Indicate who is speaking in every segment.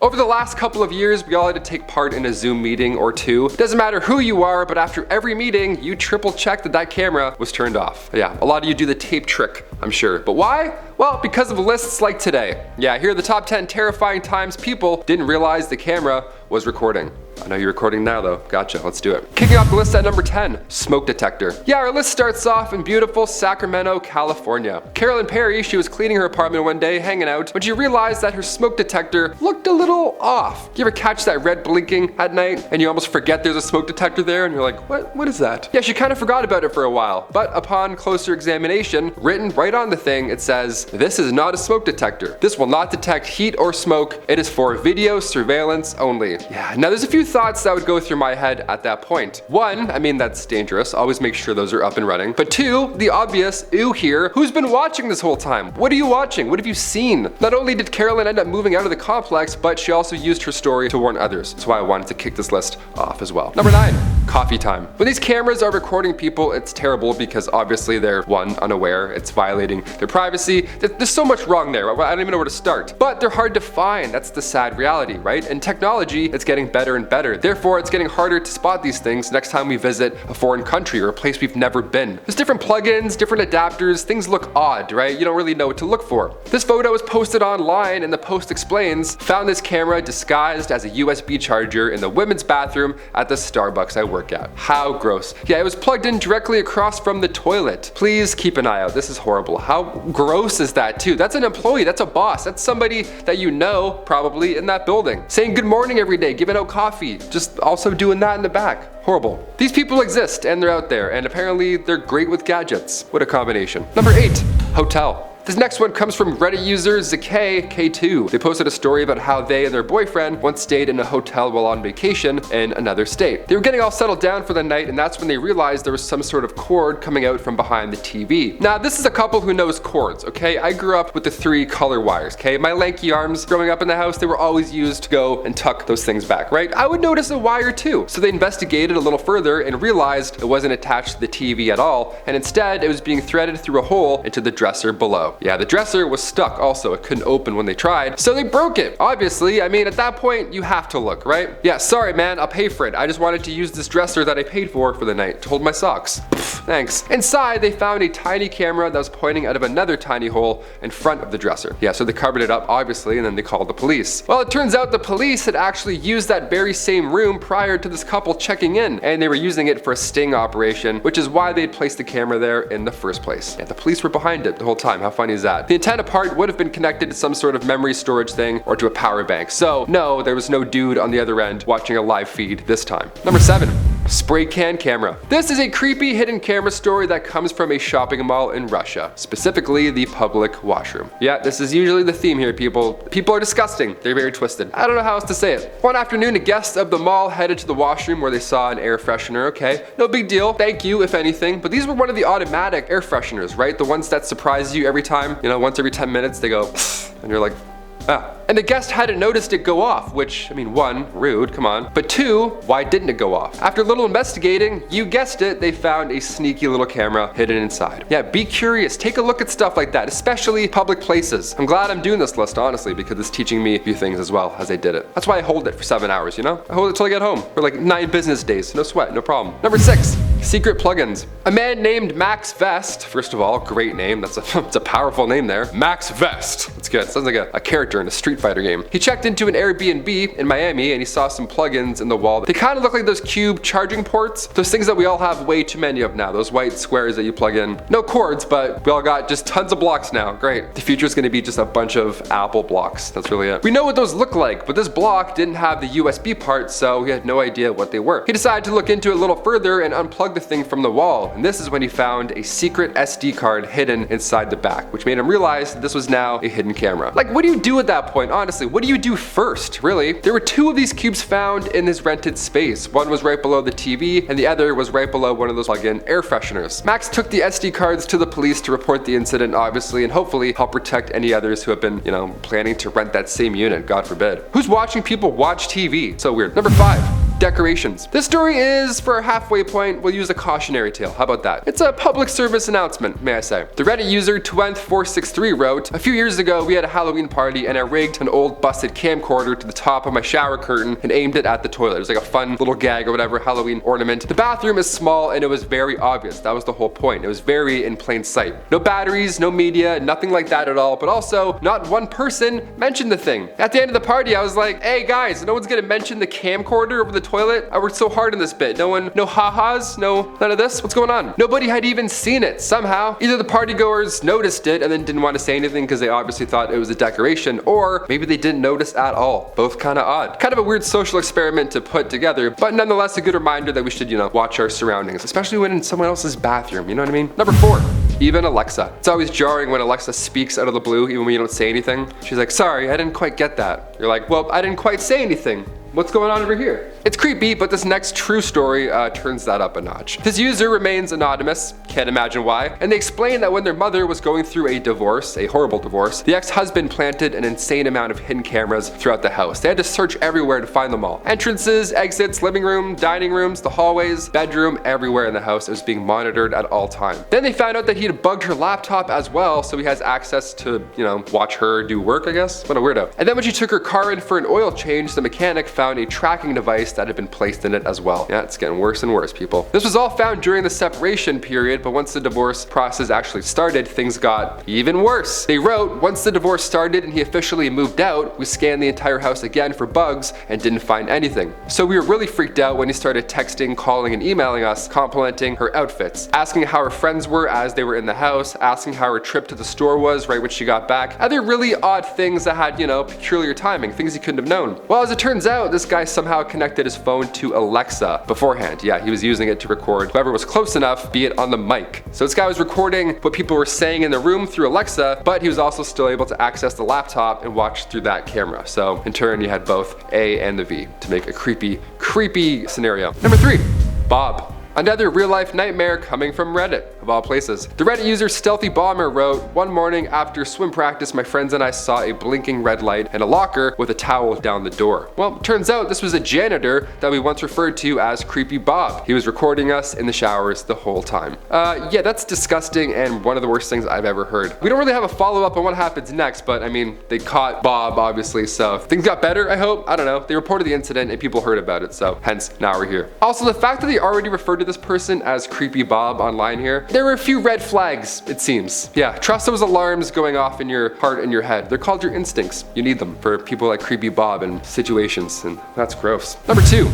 Speaker 1: Over the last couple of years, we all had to take part in a Zoom meeting or two. Doesn't matter who you are, but after every meeting, you triple check that camera was turned off. Yeah, a lot of you do the tape trick, I'm sure. But why? Well, because of lists like today. Yeah, here are the top 10 terrifying times people didn't realize the camera was recording. I know you're recording now though. Gotcha, let's do it. Kicking off the list at number 10, smoke detector. Yeah, our list starts off in beautiful Sacramento, California. Carolyn Perry, she was cleaning her apartment one day, hanging out, when she realized that her smoke detector looked a little off. You ever catch that red blinking at night and you almost forget there's a smoke detector there and you're like, what is that? Yeah, she kind of forgot about it for a while, but upon closer examination, written right on the thing, it says, "This is not a smoke detector. This will not detect heat or smoke. It is for video surveillance only." Yeah, now there's a few thoughts that would go through my head at that point. One, I mean, that's dangerous. Always make sure those are up and running. But two, the obvious ew here. Who's been watching this whole time? What are you watching? What have you seen? Not only did Carolyn end up moving out of the complex, but she also used her story to warn others. That's why I wanted to kick this list off as well. Number 9, coffee time. When these cameras are recording people, it's terrible because obviously they're, one, unaware. It's violating their privacy. There's so much wrong there. I don't even know where to start. But they're hard to find. That's the sad reality, right? And technology, it's getting better and better. Therefore, it's getting harder to spot these things next time we visit a foreign country or a place we've never been. There's different plugins, different adapters, things look odd, right? You don't really know what to look for. This photo was posted online and the post explains, found this camera disguised as a USB charger in the women's bathroom at the Starbucks I work at. How gross. Yeah, it was plugged in directly across from the toilet. Please keep an eye out. This is horrible. How gross is that too? That's an employee, that's a boss, that's somebody that you know probably in that building. Saying good morning every day, giving out coffee, just also doing that in the back. Horrible. These people exist and they're out there and apparently they're great with gadgets. What a combination. Number 8, hotel. This next one comes from Reddit user ZK2. They posted a story about how they and their boyfriend once stayed in a hotel while on vacation in another state. They were getting all settled down for the night and that's when they realized there was some sort of cord coming out from behind the TV. Now this is a couple who knows cords, okay? I grew up with the 3 color wires, okay? My lanky arms growing up in the house, they were always used to go and tuck those things back, right? I would notice a wire too. So they investigated a little further and realized it wasn't attached to the TV at all and instead it was being threaded through a hole into the dresser below. Yeah, the dresser was stuck also. It couldn't open when they tried, so they broke it. Obviously, I mean, at that point, you have to look, right? Yeah, sorry man, I'll pay for it. I just wanted to use this dresser that I paid for the night to hold my socks. Pfft, thanks. Inside, they found a tiny camera that was pointing out of another tiny hole in front of the dresser. Yeah, so they covered it up, obviously, and then they called the police. Well, it turns out the police had actually used that very same room prior to this couple checking in, and they were using it for a sting operation, which is why they'd placed the camera there in the first place. Yeah, the police were behind it the whole time. How funny is that? The antenna part would have been connected to some sort of memory storage thing or to a power bank. So no, there was no dude on the other end watching a live feed this time. Number 7. Spray can camera. This is a creepy hidden camera story that comes from a shopping mall in Russia, specifically the public washroom. Yeah, this is usually the theme here, people. People are disgusting. They're very twisted. I don't know how else to say it. One afternoon, a guest of the mall headed to the washroom where they saw an air freshener. Okay, no big deal. Thank you, if anything. But these were one of the automatic air fresheners, right? The ones that surprise you every time. You know, once every 10 minutes, they go, and you're like, ah. And the guest hadn't noticed it go off, which, I mean, 1, rude, come on. But 2, why didn't it go off? After a little investigating, you guessed it, they found a sneaky little camera hidden inside. Yeah, be curious, take a look at stuff like that, especially public places. I'm glad I'm doing this list, honestly, because it's teaching me a few things as well as I did it. That's why I hold it for 7 hours, you know? I hold it till I get home, for like 9 business days, no sweat, no problem. Number 6, secret plugins. A man named Max Vest, first of all, great name, it's a powerful name there. Max Vest, that's good, sounds like a character in a Street Fighter game. He checked into an Airbnb in Miami and he saw some plugins in the wall. They kind of look like those cube charging ports, those things that we all have way too many of now, those white squares that you plug in. No cords, but we all got just tons of blocks now. Great. The future is going to be just a bunch of Apple blocks. That's really it. We know what those look like, but this block didn't have the USB part, so he had no idea what they were. He decided to look into it a little further and unplug the thing from the wall, and this is when he found a secret SD card hidden inside the back, which made him realize that this was now a hidden camera. Like, what do you do at that point, honestly? What do you do first, really? There were 2 of these cubes found in his rented space. One was right below the TV, and the other was right below one of those plug-in air fresheners. Max took the SD cards to the police to report the incident, obviously, and hopefully help protect any others who have been, you know, planning to rent that same unit, God forbid. Who's watching people watch TV? So weird. Number 5. decorations. This story is, for a halfway point, we'll use a cautionary tale. How about that? It's a public service announcement, may I say. The Reddit user Twent463 wrote, "A few years ago, we had a Halloween party and I rigged an old busted camcorder to the top of my shower curtain and aimed it at the toilet. It was like a fun little gag or whatever, Halloween ornament. The bathroom is small and it was very obvious. That was the whole point. It was very in plain sight. No batteries, no media, nothing like that at all, but also not one person mentioned the thing. At the end of the party, I was like, hey guys, no one's gonna mention the camcorder over the toilet? I worked so hard in this bit. No one, no ha-has, none of this? What's going on?" Nobody had even seen it somehow. Either the partygoers noticed it and then didn't want to say anything because they obviously thought it was a decoration, or maybe they didn't notice at all. Both kind of odd. Kind of a weird social experiment to put together, but nonetheless a good reminder that we should, watch our surroundings, especially when in someone else's bathroom, you know what I mean? Number 4. Even Alexa. It's always jarring when Alexa speaks out of the blue, even when you don't say anything. She's like, "Sorry, I didn't quite get that." You're like, "Well, I didn't quite say anything. What's going on over here?" It's creepy, but this next true story turns that up a notch. This user remains anonymous, can't imagine why, and they explain that when their mother was going through a divorce, a horrible divorce, the ex-husband planted an insane amount of hidden cameras throughout the house. They had to search everywhere to find them all. Entrances, exits, living room, dining rooms, the hallways, bedroom, everywhere in the house. It was being monitored at all times. Then they found out that he had bugged her laptop as well, so he has access to, watch her do work, I guess. What a weirdo. And then when she took her car in for an oil change, the mechanic found a tracking device that had been placed in it as well. Yeah, it's getting worse and worse, people. This was all found during the separation period, but once the divorce process actually started, things got even worse. They wrote, "Once the divorce started and he officially moved out, we scanned the entire house again for bugs and didn't find anything. So we were really freaked out when he started texting, calling, and emailing us, complimenting her outfits, asking how her friends were as they were in the house, asking how her trip to the store was right when she got back. Other really odd things that had, peculiar timing, things he couldn't have known." Well, as it turns out, this guy somehow connected his phone to Alexa beforehand. Yeah, he was using it to record whoever was close enough, be it on the mic. So this guy was recording what people were saying in the room through Alexa, but he was also still able to access the laptop and watch through that camera. So in turn, you had both A and the V to make a creepy scenario. Number 3, Bob. Another real-life nightmare coming from Reddit, of all places. The Reddit user Stealthy Bomber wrote, "One morning after swim practice, my friends and I saw a blinking red light and a locker with a towel down the door. Well, turns out this was a janitor that we once referred to as Creepy Bob. He was recording us in the showers the whole time." Yeah, that's disgusting and one of the worst things I've ever heard. We don't really have a follow-up on what happens next, but I mean, they caught Bob, obviously, so things got better, I hope. I don't know. They reported the incident and people heard about it, so hence, now we're here. Also, the fact that they already referred to this person as Creepy Bob online here, there were a few red flags, it seems. Yeah, trust those alarms going off in your heart and your head. They're called your instincts. You need them for people like Creepy Bob and situations, and that's gross. Number 2.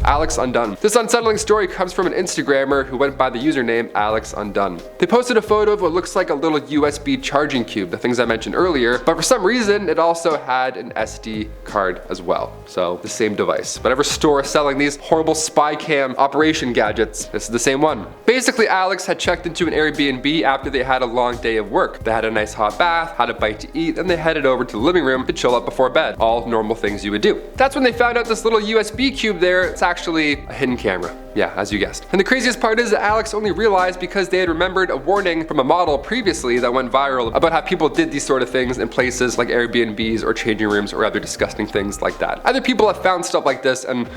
Speaker 1: Alexundone. This unsettling story comes from an Instagrammer who went by the username Alexundone. They posted a photo of what looks like a little USB charging cube, the things I mentioned earlier, but for some reason it also had an SD card as well. So the same device. Whatever store selling these horrible spy cam operation gadgets, this is the same one. Basically, Alex had checked into an Airbnb after they had a long day of work. They had a nice hot bath, had a bite to eat, and they headed over to the living room to chill out before bed. All normal things you would do. That's when they found out this little USB cube there. It's actually a hidden camera. Yeah, as you guessed. And the craziest part is that Alex only realized because they had remembered a warning from a model previously that went viral about how people did these sort of things in places like Airbnbs or changing rooms or other disgusting things like that. Other people have found stuff like this and,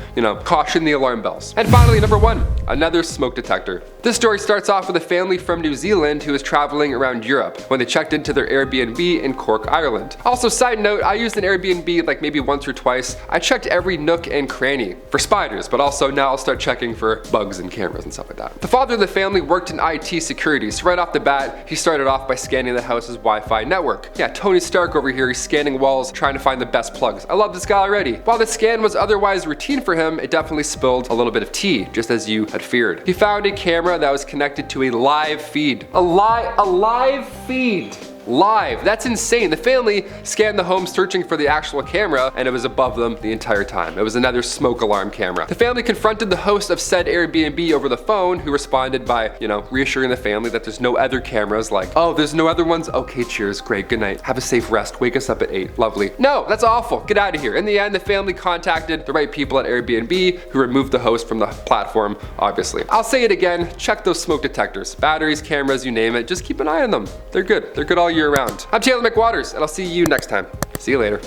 Speaker 1: caution the alarm bells. And finally, number 1, another smoke detector. This story starts off with a family from New Zealand who was traveling around Europe when they checked into their Airbnb in Cork, Ireland. Also, side note, I used an Airbnb like maybe once or twice. I checked every nook and cranny for spiders, but also now I'll start checking for bugs and cameras and stuff like that. The father of the family worked in IT security, so right off the bat, he started off by scanning the house's Wi-Fi network. Yeah, Tony Stark over here, he's scanning walls, trying to find the best plugs. I love this guy already. While the scan was otherwise routine for him, it definitely spilled a little bit of tea, just as you had feared. He found a camera that was connected to a live feed. A live feed. Live. That's insane. The family scanned the home searching for the actual camera and it was above them the entire time. It was another smoke alarm camera. The family confronted the host of said Airbnb over the phone, who responded by, reassuring the family that there's no other cameras, like, "Oh, there's no other ones? Okay, cheers, great, good night. Have a safe rest. Wake us up at 8. Lovely." No, that's awful. Get out of here. In the end, the family contacted the right people at Airbnb who removed the host from the platform, obviously. I'll say it again, check those smoke detectors. Batteries, cameras, you name it. Just keep an eye on them. They're good. They're good all year round. I'm Taylor McWaters, and I'll see you next time. See you later.